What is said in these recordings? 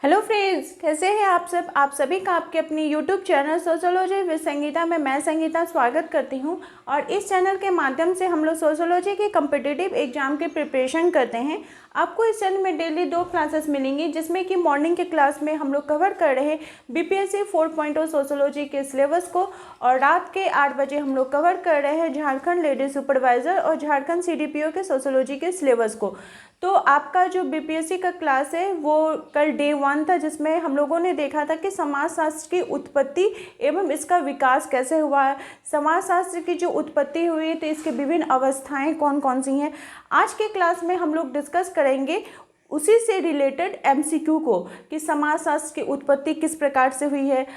Hello friends, कैसे हैं आप सब। आप सभी का आपके अपनी YouTube channel sociology with Sangeeta में मैं संगीता स्वागत करती हूं। और इस चैनल के माध्यम से हम लोग सोशियोलॉजी के कम्पिटिटिव एग्जाम की प्रिपरेशन करते हैं। आपको इस चैनल में डेली 2 क्लासेस मिलेंगी, जिसमें कि मॉर्निंग के क्लास में हम लोग कवर कर रहे हैं बीपीएससी 4.0 सोशियोलॉजी के सिलेबस को, और रात के 8 बजे हम लोग कवर कर रहे हैं झारखंड लेडी सुपरवाइज़र और झारखंड सीडीपीओ के सोशियोलॉजी के सिलेबस को। तो आपका जो बीपीएससी का क्लास है वो कल डे 1 था, जिसमें हम लोगों ने देखा था कि समाजशास्त्र की उत्पत्ति एवं इसका विकास कैसे हुआ है। समाजशास्त्र की जो उत्पत्ति हुई तो इसके विभिन्न अवस्थाएं कौन कौन सी हैं। आज के क्लास में हम लोग डिस्कस करेंगे उसी से रिलेटेड एमसीक्यू को, कि समाजशास्त्र की उत्पत्ति किस प्रकार से हुई है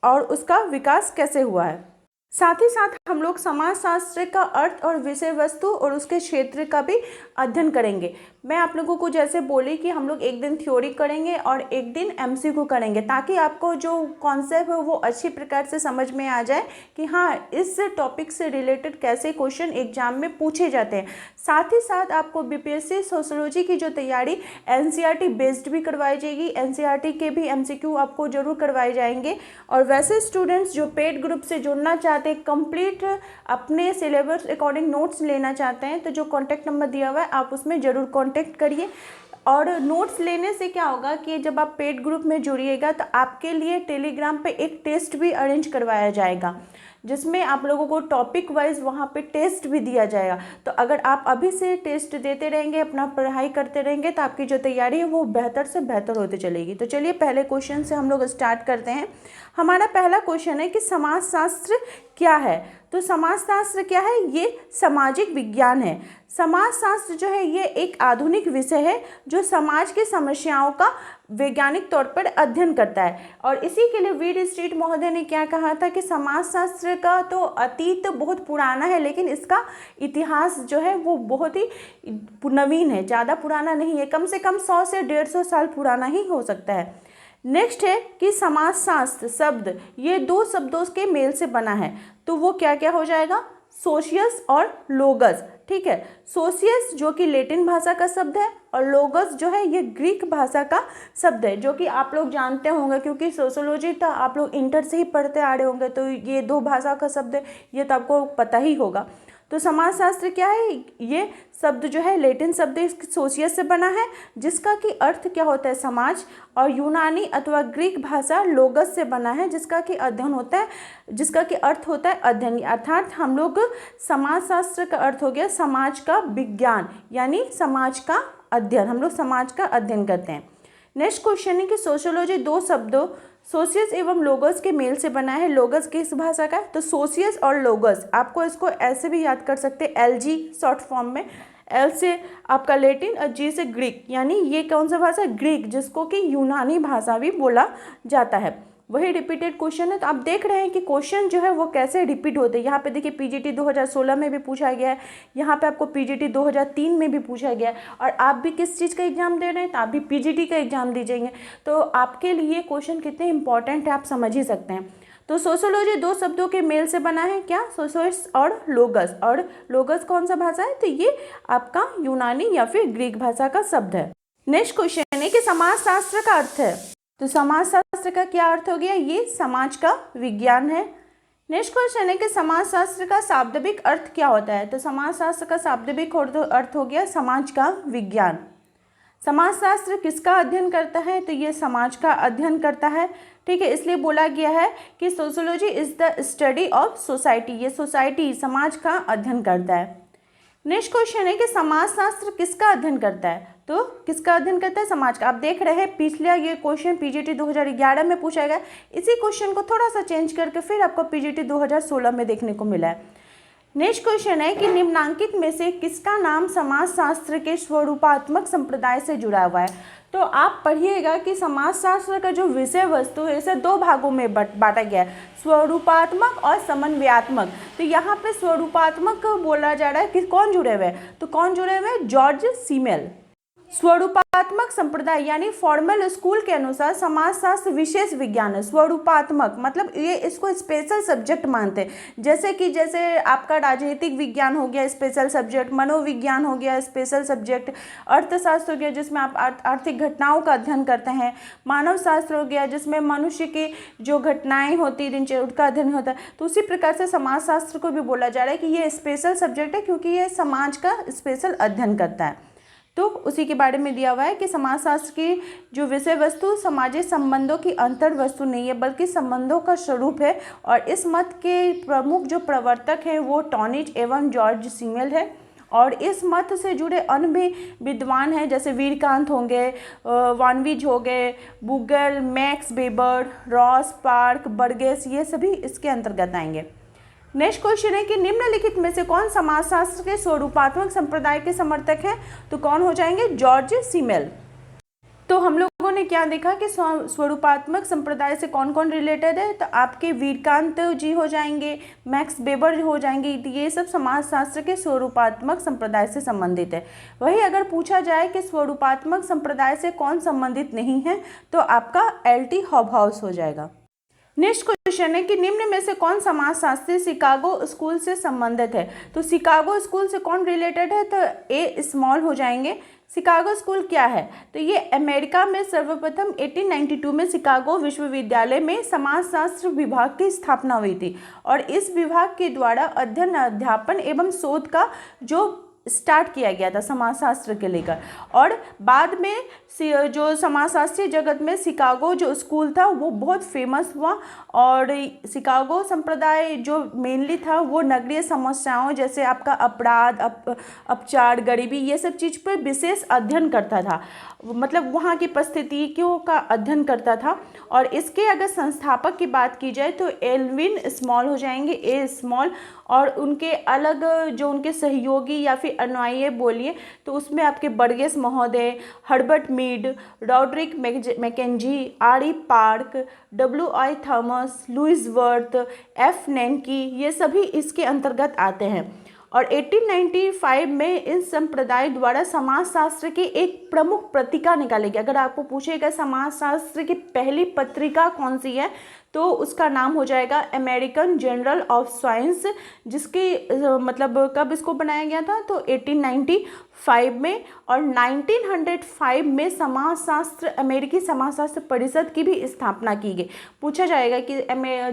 और उसका विकास कैसे हुआ है। साथ ही साथ हम लोग समाजशास्त्र का अर्थ और विषय वस्तु और उसके क्षेत्र का भी अध्ययन करेंगे। मैं आप लोगों को जैसे बोली कि हम लोग एक दिन थ्योरी करेंगे और एक दिन एमसीक्यू करेंगे, ताकि आपको जो कॉन्सेप्ट है वो अच्छी प्रकार से समझ में आ जाए कि हाँ, इस टॉपिक से रिलेटेड कैसे क्वेश्चन एग्जाम में पूछे जाते हैं। साथ ही साथ आपको बीपीएससी सोशियोलॉजी की जो तैयारी एनसीईआरटी बेस्ड भी करवाई जाएगी। एनसीईआरटी के भी एमसीक्यू आपको जरूर करवाए जाएंगे। और वैसे स्टूडेंट्स जो पेड ग्रुप से जुड़ना चाहते हैं, कंप्लीट अपने सिलेबस अकॉर्डिंग नोट्स लेना चाहते हैं, तो जो कॉन्टैक्ट नंबर दिया हुआ है आप उसमें ज़रूर कॉन्टैक्ट करिए। और नोट्स लेने से क्या होगा कि जब आप पेड ग्रुप में जुड़िएगा तो आपके लिए टेलीग्राम पे एक टेस्ट भी अरेंज करवाया जाएगा, जिसमें आप लोगों को टॉपिक वाइज वहाँ पे टेस्ट भी दिया जाएगा। तो अगर आप अभी से टेस्ट देते रहेंगे, अपना पढ़ाई करते रहेंगे, तो आपकी जो तैयारी है वो बेहतर से बेहतर होती चलेगी। तो चलिए पहले क्वेश्चन से हम लोग स्टार्ट करते हैं। हमारा पहला क्वेश्चन है कि समाजशास्त्र क्या है। तो समाजशास्त्र क्या है? ये सामाजिक विज्ञान है। समाजशास्त्र जो है ये एक आधुनिक विषय है जो समाज की समस्याओं का वैज्ञानिक तौर पर अध्ययन करता है। और इसी के लिए वीड स्ट्रीट महोदय ने क्या कहा था कि समाजशास्त्र का तो अतीत बहुत पुराना है, लेकिन इसका इतिहास जो है वो बहुत ही नवीन है, ज़्यादा पुराना नहीं है, कम से कम 100 से 150 साल पुराना ही हो सकता है। नेक्स्ट है कि समाजशास्त्र शब्द ये 2 शब्दों के मेल से बना है। तो वो क्या क्या हो जाएगा? सोशियस और लोगस। ठीक है, सोशियस जो कि लैटिन भाषा का शब्द है और लोगस जो है ये ग्रीक भाषा का शब्द है, जो कि आप लोग जानते होंगे क्योंकि सोशियोलॉजी तो आप लोग इंटर से ही पढ़ते आ रहे होंगे। तो ये 2 भाषा का शब्द है, ये तो आपको पता ही होगा। तो समाजशास्त्र क्या है? ये शब्द जो है लैटिन शब्द सोशियस से बना है, जिसका कि अर्थ क्या होता है? समाज। और यूनानी अथवा ग्रीक भाषा लोगस से बना है, जिसका कि अध्ययन होता है, जिसका कि अर्थ होता है अध्ययन। अर्थात हम लोग समाजशास्त्र का अर्थ हो गया समाज का विज्ञान, यानी समाज का अध्ययन। हम लोग समाज का अध्ययन करते हैं। नेक्स्ट क्वेश्चन है कि सोशियोलॉजी 2 शब्दों सोशियस एवं लोगस के मेल से बना है। लोगस किस भाषा का है? तो सोशियस और लोगस, आपको इसको ऐसे भी याद कर सकते हैं, एलजी शॉर्ट फॉर्म में। एल से आपका लैटिन और जी से ग्रीक, यानी ये कौन सा भाषा? ग्रीक, जिसको कि यूनानी भाषा भी बोला जाता है। वही रिपीटेड क्वेश्चन है। तो आप देख रहे हैं कि क्वेश्चन जो है वो कैसे रिपीट होते हैं। यहाँ पे देखिए पीजीटी 2016 में भी पूछा गया है, यहाँ पे आपको पीजीटी 2003 में भी पूछा गया है। और आप भी किस चीज़ का एग्जाम दे रहे हैं? तो आप भी पीजीटी का एग्जाम दीजिएंगे। तो आपके लिए क्वेश्चन कितने इंपॉर्टेंट है आप समझ ही सकते हैं। तो सोशियोलॉजी 2 शब्दों के मेल से बना है, क्या? सोशियस और लोगस। और लोगस कौन सा भाषा है? तो ये आपका यूनानी या फिर ग्रीक भाषा का शब्द है। नेक्स्ट क्वेश्चन है कि समाजशास्त्र का अर्थ है। तो समाजशास्त्र का क्या अर्थ हो गया? ये समाज का विज्ञान है। नेक्स्ट क्वेश्चन है कि समाजशास्त्र का शाब्दिक अर्थ क्या होता है। तो समाजशास्त्र का शाब्दिक अर्थ हो गया समाज का विज्ञान। समाजशास्त्र किसका अध्ययन करता है? तो ये समाज का अध्ययन करता है। ठीक है, इसलिए बोला गया है कि sociology is the study of society. ये सोसाइटी, समाज का अध्ययन करता है। नेक्स्ट क्वेश्चन है कि समाजशास्त्र किसका अध्ययन करता है? तो किसका अध्ययन करता है? समाज का। आप देख रहे हैं पिछला ये क्वेश्चन पीजीटी 2011 में पूछा गया, इसी क्वेश्चन को थोड़ा सा चेंज करके फिर आपको पीजीटी 2016 में देखने को मिला है। नेक्स्ट क्वेश्चन है कि निम्नांकित में से किसका नाम समाजशास्त्र के स्वरूपात्मक संप्रदाय से जुड़ा हुआ है। तो आप पढ़िएगा कि समाजशास्त्र का जो विषय वस्तु है इसे 2 भागों में बांटा गया है, स्वरूपात्मक और समन्वयात्मक। तो यहाँ पे स्वरूपात्मक बोला जा रहा है कि कौन जुड़े हुए हैं? तो कौन जुड़े हुए हैं? जॉर्ज सीमेल। स्वरूपात्मक संप्रदाय यानी फॉर्मल स्कूल के अनुसार समाजशास्त्र विशेष विज्ञान है। स्वरूपात्मक मतलब ये इसको स्पेशल सब्जेक्ट मानते हैं। जैसे आपका राजनीतिक विज्ञान हो गया स्पेशल सब्जेक्ट, मनोविज्ञान हो गया स्पेशल सब्जेक्ट, अर्थशास्त्र हो गया जिसमें आप आर्थिक घटनाओं का अध्ययन करते हैं, मानव शास्त्र हो गया जिसमें मनुष्य की जो घटनाएं होती दिनचर्या उनका अध्ययन होता है। तो उसी प्रकार से समाजशास्त्र को भी बोला जा रहा है कि ये स्पेशल सब्जेक्ट है क्योंकि ये समाज का स्पेशल अध्ययन करता है। तो उसी के बारे में दिया हुआ है कि समाजशास्त्र की जो विषय वस्तु सामाजिक संबंधों की अंतर वस्तु नहीं है बल्कि संबंधों का स्वरूप है। और इस मत के प्रमुख जो प्रवर्तक हैं वो टॉनिज एवं जॉर्ज सीमेल है। और इस मत से जुड़े अन्य भी विद्वान हैं जैसे वीरकांत होंगे, वानविज हो गए, बुगल, max weber, Ross, park, Burgess, ये सभी इसके अंतर्गत आएंगे। नेक्स्ट क्वेश्चन है कि निम्नलिखित में से कौन समाजशास्त्र के स्वरूपात्मक संप्रदाय के समर्थक हैं? तो कौन हो जाएंगे? जॉर्ज सीमेल। तो हम लोगों ने क्या देखा कि स्वरूपात्मक संप्रदाय से कौन कौन रिलेटेड है? तो आपके वीरकांत जी हो जाएंगे, मैक्स वेबर हो जाएंगे, ये सब समाजशास्त्र के स्वरूपात्मक संप्रदाय से संबंधित है। वही अगर पूछा जाए कि स्वरूपात्मक संप्रदाय से कौन संबंधित नहीं है तो आपका एल.टी. हॉबहाउस हो जाएगा। नेक्स्ट क्वेश्चन है कि निम्न में से कौन समाजशास्त्री शिकागो स्कूल से संबंधित है? तो शिकागो स्कूल से कौन रिलेटेड है? तो ए स्मॉल हो जाएंगे। शिकागो स्कूल क्या है? तो ये अमेरिका में सर्वप्रथम 1892 में शिकागो विश्वविद्यालय में समाजशास्त्र विभाग की स्थापना हुई थी और इस विभाग के द्वारा अध्ययन, अध्यापन एवं शोध का जो स्टार्ट किया गया था समाजशास्त्र के लेकर। और बाद में जो समाजशास्त्रीय जगत में शिकागो जो स्कूल था वो बहुत फेमस हुआ और शिकागो संप्रदाय जो मेनली था वो नगरीय समस्याओं जैसे आपका अपराध, अपचार, गरीबी, ये सब चीज़ पर विशेष अध्ययन करता था, मतलब वहाँ की परिस्थितियों का अध्ययन करता था। और इसके अगर संस्थापक की बात की जाए तो एल्विन स्मॉल हो जाएंगे, ए स्मॉल। और उनके अलग जो उनके सहयोगी या फिर अनुयायी बोलिए तो उसमें आपके बर्गेस महोदय, Herbert Mead, Roderick McKenzie, R E. Park, W.I. Thomas, Louis Wirth, F Znaniecki, ये सभी इसके अंतर्गत आते हैं। और 1895 में इस संप्रदाय द्वारा समाजशास्त्र की एक प्रमुख पत्रिका निकाली गई। अगर आपको पूछेगा समाजशास्त्र की पहली पत्रिका कौन सी है तो उसका नाम हो जाएगा अमेरिकन जर्नल ऑफ साइंस, जिसकी मतलब कब इसको बनाया गया था तो 1895 में। और 1905 में समाजशास्त्र अमेरिकी समाजशास्त्र परिषद की भी स्थापना की गई। पूछा जाएगा कि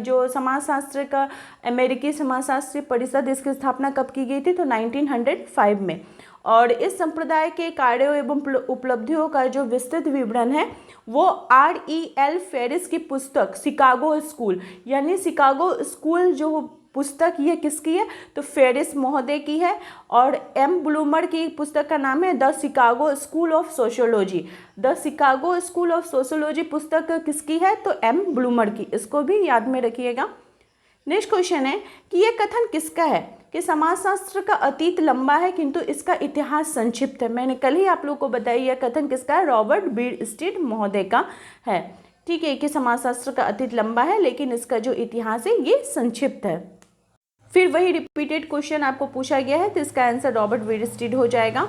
जो समाजशास्त्र का अमेरिकी समाजशास्त्र परिषद इसकी स्थापना कब की गई थी तो 1905 में। और इस संप्रदाय के कार्यों एवं उपलब्धियों का जो विस्तृत विवरण है वो R.E.L. फेरिस की पुस्तक शिकागो स्कूल, यानी शिकागो स्कूल जो पुस्तक ये किसकी है तो फेरिस महोदय की है। और एम ब्लूमर की पुस्तक का नाम है the Chicago school of sociology. The Chicago school of sociology पुस्तक किसकी है तो एम ब्लूमर की, इसको भी याद में रखिएगा। नेक्स्ट क्वेश्चन है कि ये कथन किसका है कि समाजशास्त्र का अतीत लंबा है किंतु इसका इतिहास संक्षिप्त है। मैंने कल ही आप लोगों को बताया यह कथन किसका है, रॉबर्ट बीरस्टीड महोदय का है। ठीक है कि समाजशास्त्र का अतीत लंबा है लेकिन इसका जो इतिहास है ये संक्षिप्त है। फिर वही रिपीटेड क्वेश्चन आपको पूछा गया है तो इसका आंसर रॉबर्ट बीरस्टीड हो जाएगा।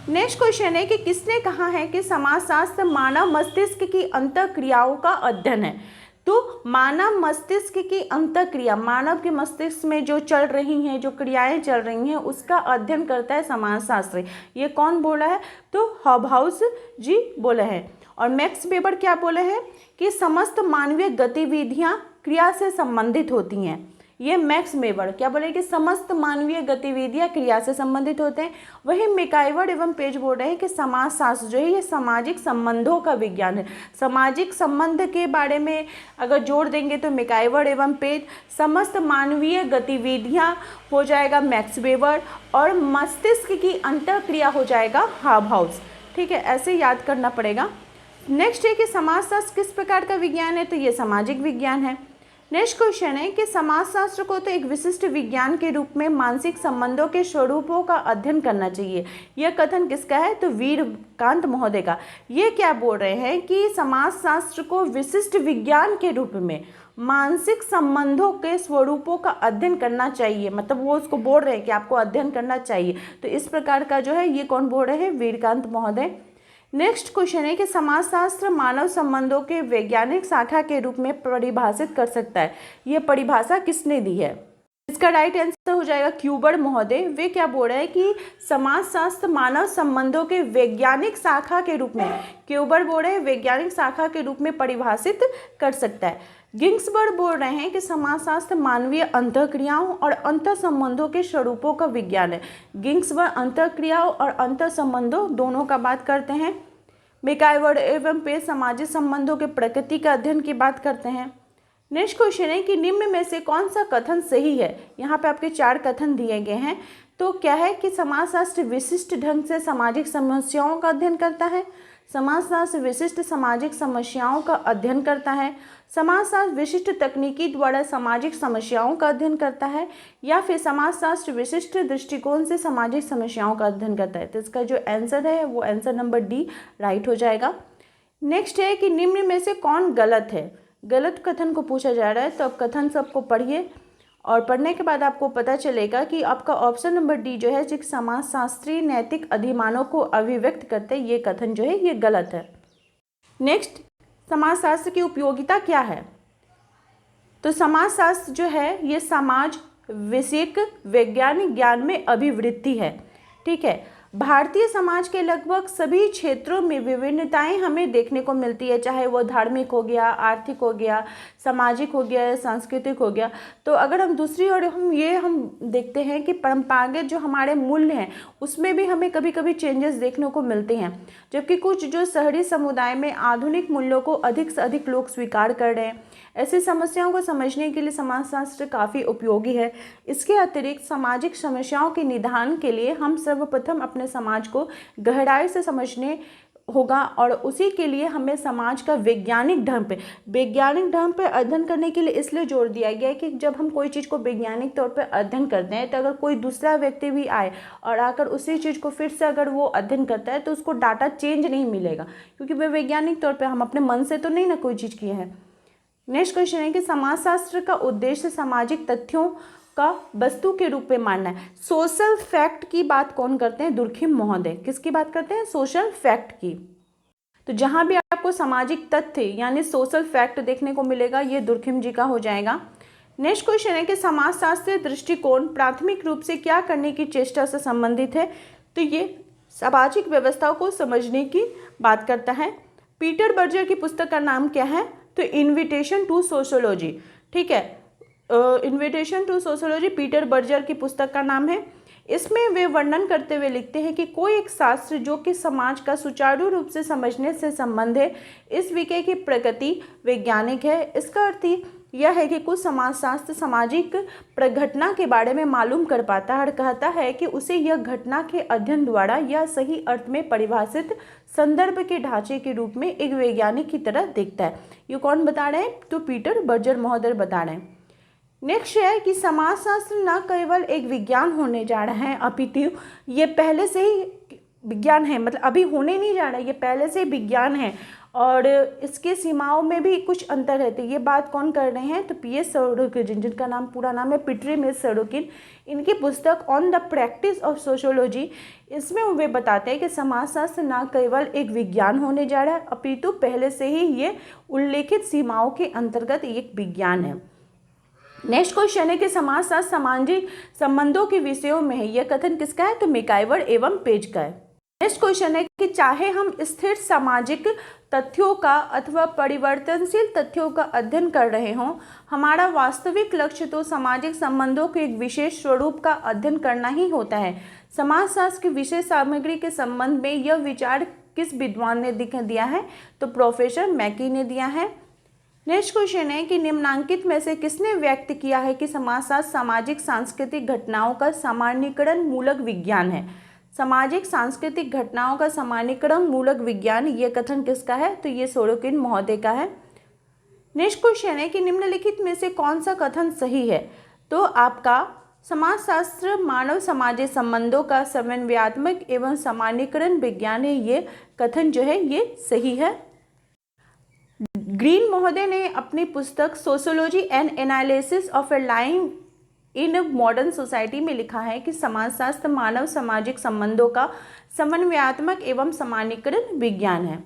नेक्स्ट क्वेश्चन है कि किसने कहा है कि समाजशास्त्र मानव मस्तिष्क की अंतःक्रियाओं का अध्ययन है? तो मानव मस्तिष्क की अंतःक्रिया, मानव के मस्तिष्क में जो चल रही हैं, जो क्रियाएं चल रही हैं उसका अध्ययन करता है समाजशास्त्र। ये कौन बोला है तो हॉबहाउस जी बोले हैं। और मैक्स वेबर क्या बोले हैं कि समस्त मानवीय गतिविधियां क्रिया से संबंधित होती हैं। ये मैक्स वेबर क्या बोले कि समस्त मानवीय गतिविधियां क्रिया से संबंधित होते हैं। वही मैकआइवर एवं पेज बोल रहे हैं कि समाजशास्त्र जो है ये सामाजिक संबंधों का विज्ञान है। सामाजिक संबंध के बारे में अगर जोड़ देंगे तो मैकआइवर एवं पेज, समस्त मानवीय गतिविधियां हो जाएगा मैक्स वेबर और मस्तिष्क की अंतःक्रिया हो जाएगा हॉबहाउस। ठीक है, ऐसे याद करना पड़ेगा। नेक्स्ट है कि समाजशास्त्र किस प्रकार का विज्ञान है तो ये सामाजिक विज्ञान है। नेक्स्ट क्वेश्चन है कि समाजशास्त्र को तो एक विशिष्ट विज्ञान के रूप में मानसिक संबंधों के स्वरूपों का अध्ययन करना चाहिए। यह कथन किसका है तो वीरकांत महोदय का। ये क्या बोल रहे हैं कि समाजशास्त्र को विशिष्ट विज्ञान के रूप में मानसिक संबंधों के स्वरूपों का अध्ययन करना चाहिए, मतलब वो उसको बोल रहे हैं कि आपको अध्ययन करना चाहिए। तो इस प्रकार का जो है ये कौन बोल रहे हैं वीरकांत महोदय। नेक्स्ट क्वेश्चन है कि समाजशास्त्र मानव संबंधों के वैज्ञानिक शाखा के रूप में परिभाषित कर सकता है। ये परिभाषा किसने दी है? इसका राइट आंसर हो जाएगा क्यूबर्ड महोदय। वे क्या बोल रहे हैं कि समाजशास्त्र मानव संबंधों के वैज्ञानिक शाखा के रूप में, क्यूबर्ड बोल रहे हैं वैज्ञानिक शाखा के रूप में परिभाषित कर सकता है। गिंग्सबर्ग बोल रहे हैं कि समाजशास्त्र मानवीय अंतःक्रियाओं और अंतर संबंधों के स्वरूपों का विज्ञान है। गिंग्सबर्ग अंतःक्रियाओं और अंतर संबंधों दोनों का बात करते हैं। मैकआइवर एवं पेज सामाजिक संबंधों के प्रकृति का अध्ययन की बात करते हैं। नेक्स्ट क्वेश्चन है कि निम्न में से कौन सा कथन सही है? यहाँ पे आपके 4 कथन दिए गए हैं। तो क्या है कि समाजशास्त्र विशिष्ट ढंग से सामाजिक समस्याओं का अध्ययन करता है, समाजशास्त्र विशिष्ट सामाजिक समस्याओं का अध्ययन करता है, समाजशास्त्र विशिष्ट तकनीकी द्वारा सामाजिक समस्याओं का अध्ययन करता है, या फिर समाजशास्त्र विशिष्ट दृष्टिकोण से सामाजिक समस्याओं का अध्ययन करता है। तो इसका जो आंसर है वो आंसर नंबर डी राइट हो जाएगा। नेक्स्ट है कि निम्न में से कौन गलत है? गलत कथन को पूछा जा रहा है, तो अब कथन सबको पढ़िए और पढ़ने के बाद आपको पता चलेगा कि आपका ऑप्शन नंबर डी जो है, जो समाजशास्त्री नैतिक अधिमानों को अभिव्यक्त करते हैं, ये कथन जो है ये गलत है। नेक्स्ट, समाजशास्त्र की उपयोगिता क्या है? तो समाजशास्त्र जो है ये समाज विषयक वैज्ञानिक ज्ञान में अभिवृत्ति है। ठीक है, भारतीय समाज के लगभग सभी क्षेत्रों में विभिन्नताएं हमें देखने को मिलती है, चाहे वो धार्मिक हो गया, आर्थिक हो गया, सामाजिक हो गया, सांस्कृतिक हो गया। तो अगर हम दूसरी ओर हम देखते हैं कि परंपरागत जो हमारे मूल्य हैं उसमें भी हमें कभी कभी चेंजेस देखने को मिलते हैं, जबकि कुछ जो शहरी समुदाय में आधुनिक मूल्यों को अधिक से अधिक लोग स्वीकार कर रहे हैं। ऐसी समस्याओं को समझने के लिए समाजशास्त्र काफ़ी उपयोगी है। इसके अतिरिक्त सामाजिक समस्याओं के निदान के लिए हम सर्वप्रथम अपने समाज को गहराई से समझने होगा, और उसी के लिए हमें समाज का वैज्ञानिक ढंग पे अध्ययन करने के लिए इसलिए जोर दिया गया है कि जब हम कोई चीज़ को वैज्ञानिक तौर पे अध्ययन करते हैं, तो अगर कोई दूसरा व्यक्ति भी आए और आकर उसी चीज़ को फिर से अगर वो अध्ययन करता है तो उसको डाटा चेंज नहीं मिलेगा, क्योंकि वे वैज्ञानिक तौर पर हम अपने मन से तो नहीं ना कोई चीज़ किए हैं। नेक्स्ट क्वेश्चन है कि समाजशास्त्र का उद्देश्य सामाजिक तथ्यों का वस्तु के रूप में मानना है। सोशल फैक्ट की बात कौन करते हैं? दुर्खिम महोदय। किसकी बात करते हैं? सोशल फैक्ट की। तो जहां भी आपको सामाजिक तथ्य यानी सोशल फैक्ट देखने को मिलेगा, ये दुर्खिम जी का हो जाएगा। नेक्स्ट क्वेश्चन है कि समाजशास्त्रीय दृष्टिकोण प्राथमिक रूप से क्या करने की चेष्टा से संबंधित है? तो ये सामाजिक व्यवस्थाओं को समझने की बात करता है। पीटर बर्जर की पुस्तक का नाम क्या है? तो इन्विटेशन टू सोशियोलॉजी। ठीक है, invitation to sociology Peter Berger की पुस्तक का नाम है। इसमें वे वर्णन करते हुए लिखते हैं कि कोई एक शास्त्र जो कि समाज का सुचारू रूप से समझने से संबंध है, इस विषय की प्रकृति वैज्ञानिक है। इसका अर्थ यह है कि कुछ समाजशास्त्र सामाजिक प्रघटना के बारे में मालूम कर पाता है और कहता है कि उसे यह घटना के अध्ययन द्वारा या सही अर्थ में परिभाषित संदर्भ के ढांचे के रूप में एक वैज्ञानिक की तरह दिखता है। ये कौन बता रहे हैं? तो पीटर बर्जर महोदय बता रहे हैं। नेक्स्ट है कि समाजशास्त्र न केवल एक विज्ञान होने जा रहा है, अपितु ये पहले से ही विज्ञान है, मतलब अभी होने नहीं जा रहा है, ये पहले से विज्ञान है और इसके सीमाओं में भी कुछ अंतर है। तो ये बात कौन कर रहे हैं? तो पीएस सरोकिन, जिनका नाम पूरा नाम है पिटरी सरोकिन। इनकी पुस्तक on the practice of sociology, इसमें वे बताते हैं कि समाजशास्त्र न केवल एक विज्ञान होने जा रहा है, अपितु पहले से ही ये उल्लेखित सीमाओं के अंतर्गत एक विज्ञान है। नेक्स्ट क्वेश्चन है कि समाजशास्त्र सामाजिक संबंधों के विषयों में है, यह कथन किसका है? तो मैकआइवर एवं पेज का है। नेक्स्ट क्वेश्चन है कि चाहे हम स्थिर सामाजिक तथ्यों का अथवा परिवर्तनशील तथ्यों का अध्ययन कर रहे हों, हमारा वास्तविक लक्ष्य तो सामाजिक संबंधों के एक विशेष स्वरूप का अध्ययन करना ही होता है। समाजशास्त्र की विशेष सामग्री के संबंध में यह विचार किस विद्वान ने दिया है? तो प्रोफेसर मैकी ने दिया है। नेक्स्ट क्वेश्चन है कि निम्नांकित में से किसने व्यक्त किया है कि समाजशास्त्र सामाजिक सांस्कृतिक घटनाओं का सामान्यीकरण मूलक विज्ञान है? सामाजिक सांस्कृतिक घटनाओं का सामान्यीकरण मूलक विज्ञान, ये कथन किसका है? तो ये सोरोकिन महोदय का है। नेक्स्ट क्वेश्चन है कि निम्नलिखित में से कौन सा कथन सही है? तो आपका समाजशास्त्र मानव सामाजिक संबंधों का समन्वयात्मक एवं सामान्यीकरण विज्ञान है, ये कथन जो है ये सही है। ग्रीन महोदय ने अपनी पुस्तक sociology and analysis of A life in modern society में लिखा है कि समाजशास्त्र मानव सामाजिक संबंधों का समन्वयात्मक एवं सामान्यीकरण विज्ञान है।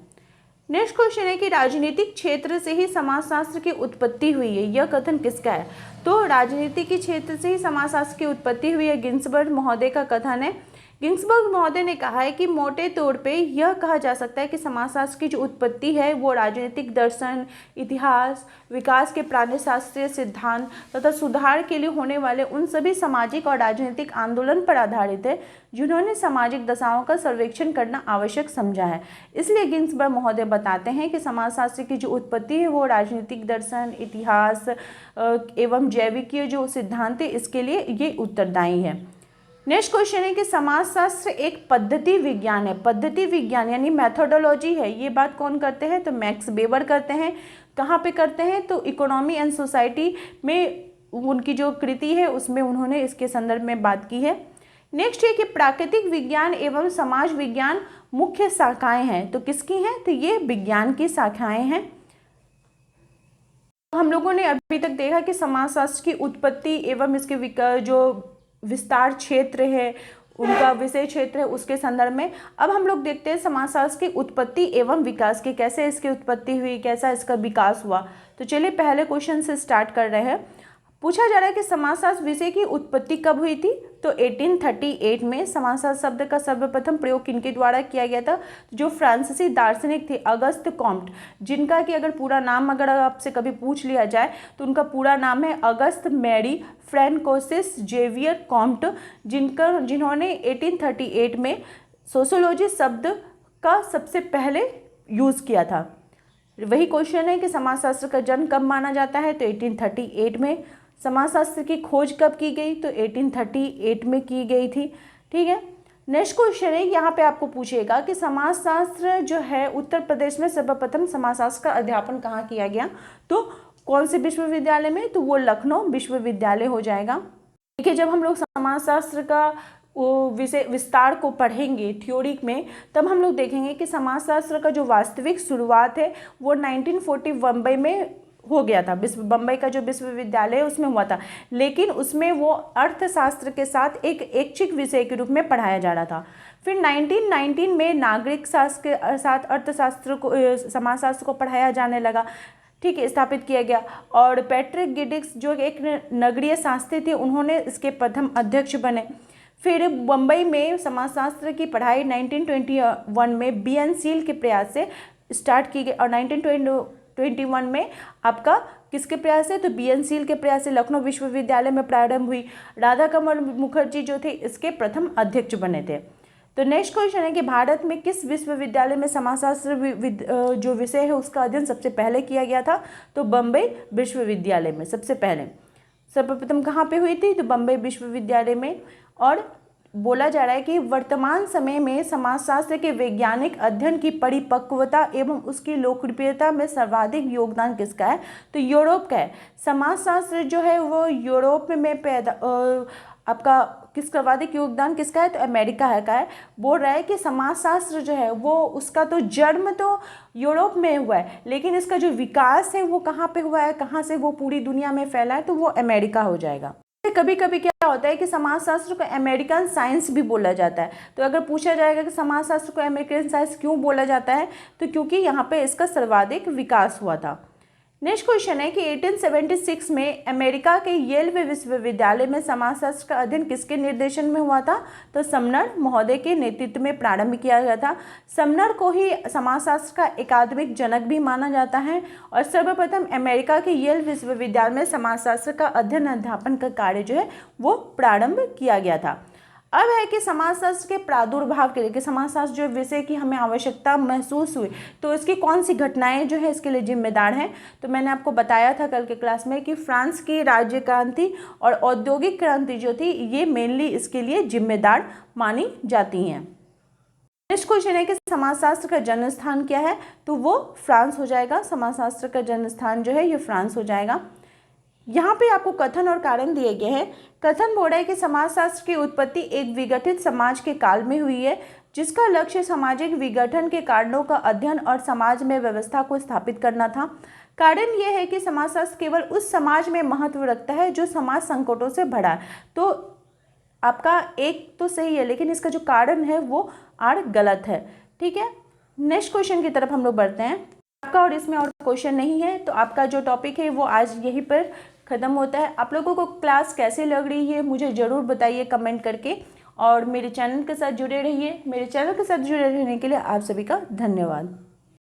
नेक्स्ट क्वेश्चन है कि राजनीतिक क्षेत्र से ही समाजशास्त्र की उत्पत्ति हुई है, यह कथन किसका है? तो राजनीति के क्षेत्र से ही समाजशास्त्र की उत्पत्ति हुई है, गिन्सबर्ग महोदय का कथन है। गिन्सबर्ग महोदय ने कहा है कि मोटे तौर पे यह कहा जा सकता है कि समाजशास्त्र की जो उत्पत्ति है वो राजनीतिक दर्शन, इतिहास, विकास के प्राणीशास्त्रीय सिद्धांत तथा सुधार के लिए होने वाले उन सभी सामाजिक और राजनीतिक आंदोलन पर आधारित है जिन्होंने सामाजिक दशाओं का सर्वेक्षण करना आवश्यक समझा है। इसलिए गिन्सबर्ग महोदय बताते हैं कि समाजशास्त्र की जो उत्पत्ति है वो राजनीतिक दर्शन, इतिहास एवं जैविकीय जो सिद्धांत है इसके लिए ये उत्तरदायी है। नेक्स्ट क्वेश्चन है कि समाजशास्त्र एक पद्धति विज्ञान है। पद्धति विज्ञान यानी मैथोडोलॉजी है, ये बात कौन करते हैं? तो मैक्स वेबर करते हैं। कहाँ पे करते हैं? तो इकोनॉमी एंड सोसाइटी में उनकी जो कृति है उसमें उन्होंने इसके संदर्भ में बात की है। नेक्स्ट है कि प्राकृतिक विज्ञान एवं समाज विज्ञान मुख्य शाखाएं हैं, तो किसकी हैं? तो ये विज्ञान की शाखाएं हैं। हम लोगों ने अभी तक देखा कि समाजशास्त्र की उत्पत्ति एवं इसके जो विस्तार क्षेत्र है, उनका विषय क्षेत्र है, उसके संदर्भ में अब हम लोग देखते हैं समाजशास्त्र की उत्पत्ति एवं विकास की, कैसे इसकी उत्पत्ति हुई, कैसा इसका विकास हुआ। तो चलिए पहले क्वेश्चन से स्टार्ट कर रहे हैं। पूछा जा रहा है कि समाजशास्त्र विषय की उत्पत्ति कब हुई थी? तो 1838 में समाजशास्त्र शब्द का सर्वप्रथम प्रयोग किनके द्वारा किया गया था? जो फ्रांसीसी दार्शनिक थे अगस्त कॉम्ट, जिनका कि अगर पूरा नाम अगर आपसे कभी पूछ लिया जाए तो उनका पूरा नाम है अगस्त मैरी फ्रैंकोइस जेवियर कॉम्ट, जिन्होंने 1838 में सोशियोलॉजी शब्द का सबसे पहले यूज़ किया था। वही क्वेश्चन है कि समाजशास्त्र का जन्म कब माना जाता है? तो 1838 में। समाजशास्त्र की खोज कब की गई? तो 1838 में की गई थी। ठीक है। नेक्स्ट क्वेश्चन है, यहाँ पे आपको पूछेगा कि समाजशास्त्र जो है उत्तर प्रदेश में सर्वप्रथम समाजशास्त्र का अध्यापन कहाँ किया गया? तो कौन से विश्वविद्यालय में? तो वो लखनऊ विश्वविद्यालय हो जाएगा। देखिए, जब हम लोग समाजशास्त्र का वो विषय विस्तार को पढ़ेंगे थ्योरी में, तब हम लोग देखेंगे कि समाजशास्त्र का जो वास्तविक शुरुआत है वो 1940 बम्बई में हो गया था। बम्बई का जो विश्वविद्यालय है उसमें हुआ था, लेकिन उसमें वो अर्थशास्त्र के साथ एक ऐच्छिक विषय के रूप में पढ़ाया जा रहा था। फिर 1919 में नागरिक शास्त्र के साथ अर्थशास्त्र को समाजशास्त्र को पढ़ाया जाने लगा। ठीक है, स्थापित किया गया। और पैट्रिक गिडिक्स जो एक नगरीय शास्त्री थे, उन्होंने इसके प्रथम अध्यक्ष बने। फिर बम्बई में समाजशास्त्र की पढ़ाई 1921 में BN सील के प्रयास से स्टार्ट की गई और 1921 में आपका किसके प्रयास से? तो BN सील के प्रयास से लखनऊ विश्वविद्यालय में प्रारंभ हुई। राधा कमल मुखर्जी जो थे इसके प्रथम अध्यक्ष बने थे। तो नेक्स्ट क्वेश्चन है कि भारत में किस विश्वविद्यालय में समाजशास्त्र जो विषय है उसका अध्ययन सबसे पहले किया गया था? तो बम्बई विश्वविद्यालय में सबसे पहले। सर्वप्रथम कहाँ पे हुई थी? तो बम्बई विश्वविद्यालय में। और बोला जा रहा है कि वर्तमान समय में समाजशास्त्र के वैज्ञानिक अध्ययन की परिपक्वता एवं उसकी लोकप्रियता में सर्वाधिक योगदान किसका है? तो यूरोप का है। समाजशास्त्र जो है वो यूरोप में आपका सर्वाधिक योगदान किसका है? तो अमेरिका का है। बोल रहा है कि समाजशास्त्र जो है वो उसका तो जन्म तो यूरोप में हुआ है, लेकिन इसका जो विकास है वो कहाँ पे हुआ है, कहाँ से वो पूरी दुनिया में फैला है? तो वो अमेरिका हो जाएगा। कभी कभी क्या होता है कि समाजशास्त्र को अमेरिकन साइंस भी बोला जाता है। तो अगर पूछा जाएगा कि समाजशास्त्र को अमेरिकन साइंस क्यों बोला जाता है, तो क्योंकि यहाँ पे इसका सर्वाधिक विकास हुआ था। नेक्स्ट क्वेश्चन है कि 1876 में अमेरिका के येल विश्वविद्यालय में समाजशास्त्र का अध्ययन किसके निर्देशन में हुआ था? तो समनर महोदय के नेतृत्व में प्रारंभ किया गया था। समनर को ही समाजशास्त्र का अकादमिक जनक भी माना जाता है और सर्वप्रथम अमेरिका के येल विश्वविद्यालय में समाजशास्त्र का अध्ययन अध्यापन का कार्य जो है वो प्रारंभ किया गया था। अब है कि समाजशास्त्र के प्रादुर्भाव के लिए, कि समाजशास्त्र जो विषय की हमें आवश्यकता महसूस हुई, तो इसकी कौन सी घटनाएं जो है इसके लिए जिम्मेदार हैं? तो मैंने आपको बताया था कल के क्लास में कि फ्रांस की राज्य क्रांति और औद्योगिक क्रांति जो थी ये मेनली इसके लिए जिम्मेदार मानी जाती हैं। नेक्स्ट क्वेश्चन है कि समाजशास्त्र का जन्म स्थान क्या है? तो वो फ्रांस हो जाएगा। समाजशास्त्र का जन्म स्थान जो है ये फ्रांस हो जाएगा। यहाँ पे आपको कथन और कारण दिए गए हैं। कथन बोल रहा है कि समाजशास्त्र की उत्पत्ति एक विघटित समाज के काल में हुई है, जिसका लक्ष्य सामाजिक विघटन के कारणों का अध्ययन और समाज में व्यवस्था को स्थापित करना था। कारण यह है कि समाजशास्त्र केवल उस समाज में महत्व रखता है जो समाज संकटों से भरा है। तो आपका एक तो सही है, लेकिन इसका जो कारण है वो आर गलत है। ठीक है, नेक्स्ट क्वेश्चन की तरफ हम लोग बढ़ते हैं। आपका और इसमें और क्वेश्चन नहीं है, तो आपका जो टॉपिक है वो आज यहीं पर ख़त्म होता है। आप लोगों को क्लास कैसे लग रही है मुझे ज़रूर बताइए कमेंट करके, और मेरे चैनल के साथ जुड़े रहिए। मेरे चैनल के साथ जुड़े रहने के लिए आप सभी का धन्यवाद।